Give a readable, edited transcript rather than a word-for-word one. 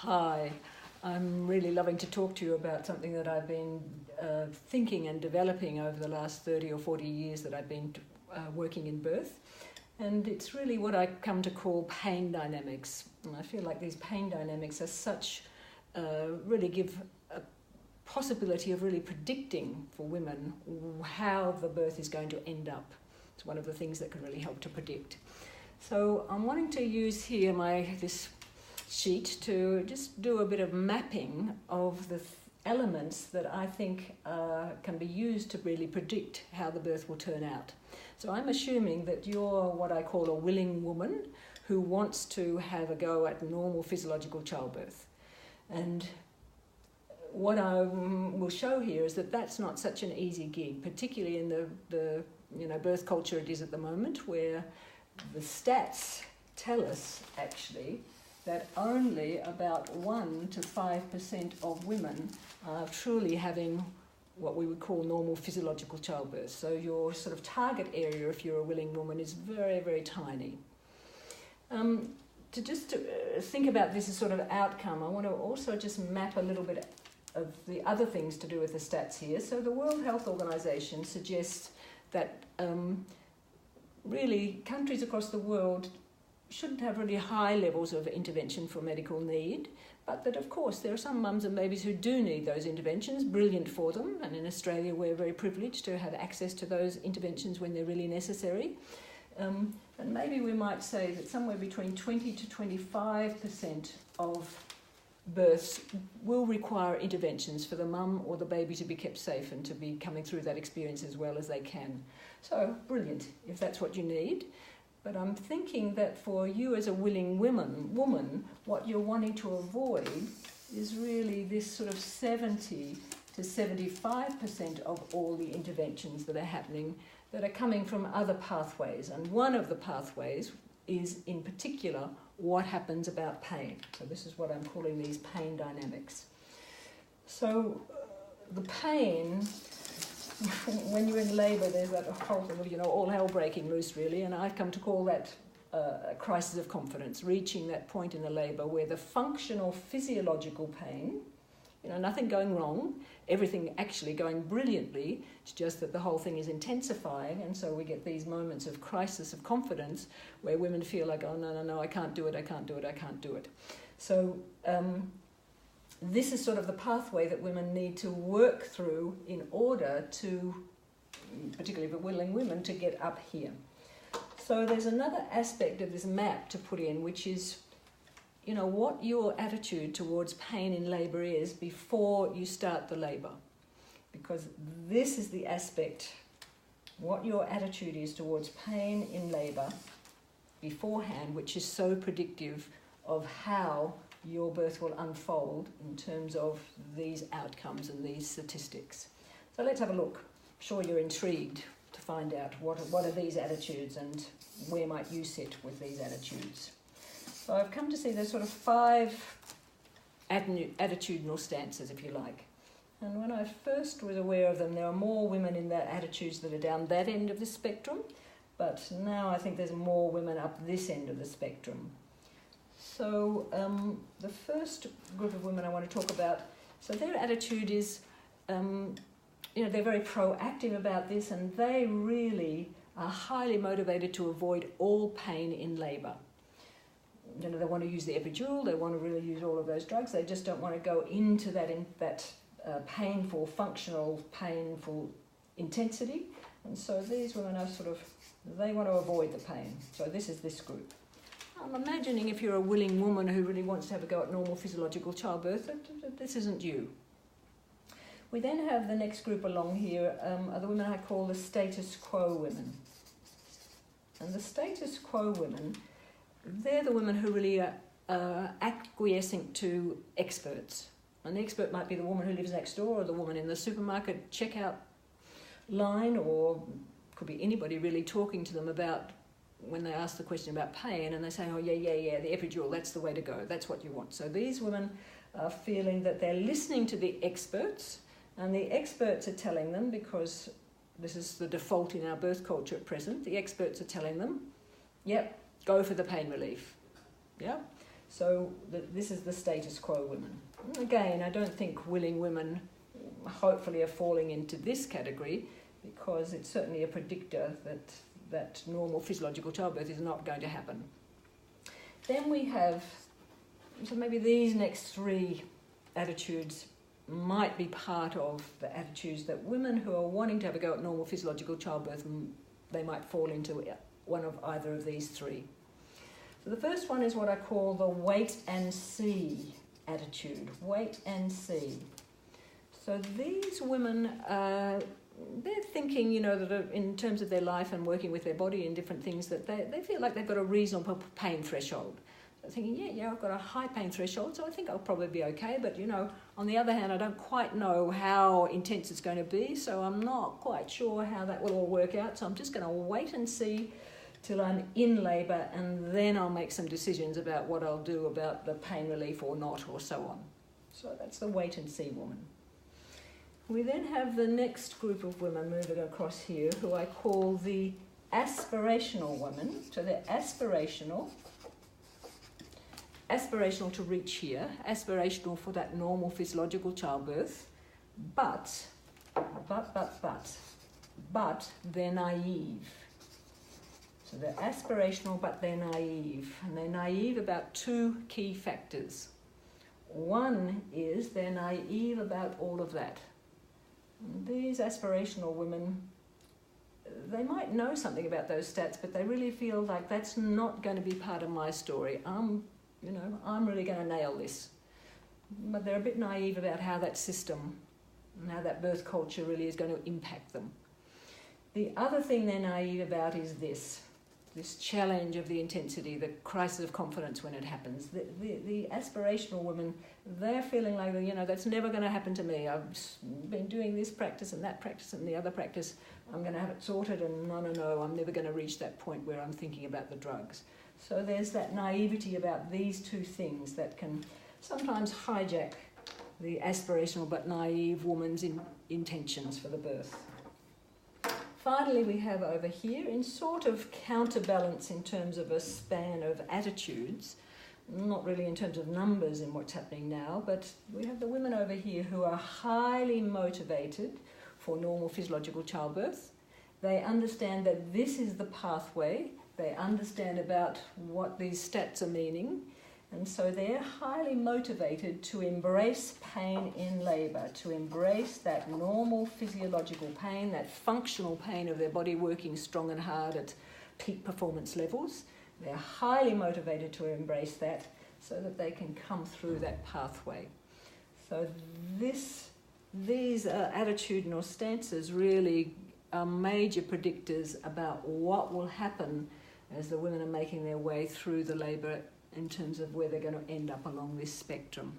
Hi, I'm really loving to talk to you about something that I've been thinking and developing over the last 30 or 40 years that I've been working in birth. And it's really what I come to call pain dynamics. And I feel like these pain dynamics are such, really give a possibility of really predicting for women how the birth is going to end up. It's one of the things that can really help to predict. So I'm wanting to use here this sheet to just do a bit of mapping of the elements that I think can be used to really predict how the birth will turn out. So I'm assuming that you're what I call a willing woman who wants to have a go at normal physiological childbirth. And what I will show here is that that's not such an easy gig, particularly in the birth culture it is at the moment, where the stats tell us actually that only about 1 to 5% of women are truly having what we would call normal physiological childbirth. So your sort of target area, if you're a willing woman, is very, very tiny. To think about this as sort of outcome, I want to also just map a little bit of the other things to do with the stats here. So the World Health Organization suggests that really countries across the world shouldn't have really high levels of intervention for medical need, but that of course there are some mums and babies who do need those interventions, brilliant for them, and in Australia we're very privileged to have access to those interventions when they're really necessary. And maybe we might say that somewhere between 20 to 25% of births will require interventions for the mum or the baby to be kept safe and to be coming through that experience as well as they can. So brilliant if that's what you need. But I'm thinking that for you as a willing woman, what you're wanting to avoid is really this sort of 70 to 75% of all the interventions that are happening that are coming from other pathways. And one of the pathways is in particular what happens about pain. So this is what I'm calling these pain dynamics. So the pain, when you're in labour, there's that whole thing of, all hell breaking loose, really, and I come to call that a crisis of confidence, reaching that point in the labour where the functional physiological pain, nothing going wrong, everything actually going brilliantly, it's just that the whole thing is intensifying, and so we get these moments of crisis of confidence where women feel like, oh, no, I can't do it. So this is sort of the pathway that women need to work through in order to, particularly for willing women, to get up here. So there's another aspect of this map to put in, which is, what your attitude towards pain in labour is before you start the labour. Because this is the aspect, what your attitude is towards pain in labour beforehand, which is so predictive of how your birth will unfold in terms of these outcomes and these statistics. So let's have a look. I'm sure you're intrigued to find out what are these attitudes and where might you sit with these attitudes. So I've come to see there's sort of 5 attitudinal stances, if you like. And when I first was aware of them, there are more women in their attitudes that are down that end of the spectrum, but now I think there's more women up this end of the spectrum. So the first group of women I want to talk about, so their attitude is, they're very proactive about this, and they really are highly motivated to avoid all pain in labour. They want to use the epidural, they want to really use all of those drugs, they just don't want to go into that painful, painful intensity. And so these women are they want to avoid the pain. So this is this group. I'm imagining if you're a willing woman who really wants to have a go at normal physiological childbirth, this isn't you. We then have the next group along here, are the women I call the status quo women. And the status quo women, they're the women who really are acquiescing to experts. And the expert might be the woman who lives next door or the woman in the supermarket checkout line, or could be anybody really talking to them about when they ask the question about pain and they say, oh, yeah, the epidural, that's the way to go, that's what you want. So these women are feeling that they're listening to the experts, and the experts are telling them, because this is the default in our birth culture at present, the experts are telling them, yep, go for the pain relief. Yeah. So this is the status quo women. Again, I don't think willing women hopefully are falling into this category, because it's certainly a predictor that normal physiological childbirth is not going to happen. Then we have, so maybe these next three attitudes might be part of the attitudes that women who are wanting to have a go at normal physiological childbirth, they might fall into one of either of these three. So the first one is what I call the wait and see attitude. Wait and see. So these women, they're thinking, you know, that in terms of their life and working with their body and different things, that they feel like they've got a reasonable pain threshold. So thinking, yeah, I've got a high pain threshold, so I think I'll probably be okay. But, you know, on the other hand, I don't quite know how intense it's going to be, so I'm not quite sure how that will all work out. So I'm just going to wait and see till I'm in labour, and then I'll make some decisions about what I'll do about the pain relief or not, or so on. So that's the wait and see woman. We then have the next group of women moving across here, who I call the aspirational women. So they're aspirational to reach here, aspirational for that normal physiological childbirth, but they're naive. So they're aspirational, but they're naive. And they're naive about two key factors. One is they're naive about all of that. These aspirational women, they might know something about those stats, but they really feel like that's not going to be part of my story. I'm really going to nail this. But they're a bit naive about how that system and how that birth culture really is going to impact them. The other thing they're naive about is this challenge of the intensity, the crisis of confidence when it happens. The aspirational women, they're feeling like, you know, that's never going to happen to me. I've been doing this practice and that practice and the other practice. I'm going to have it sorted, and no, I'm never going to reach that point where I'm thinking about the drugs. So there's that naivety about these two things that can sometimes hijack the aspirational but naive woman's intentions for the birth. Finally, we have over here, in sort of counterbalance in terms of a span of attitudes, not really in terms of numbers in what's happening now, but we have the women over here who are highly motivated for normal physiological childbirth. They understand that this is the pathway. They understand about what these stats are meaning. And so they're highly motivated to embrace pain in labour, to embrace that normal physiological pain, that functional pain of their body working strong and hard at peak performance levels. They're highly motivated to embrace that so that they can come through that pathway. So these attitudinal stances really are major predictors about what will happen as the women are making their way through the labour in terms of where they're going to end up along this spectrum.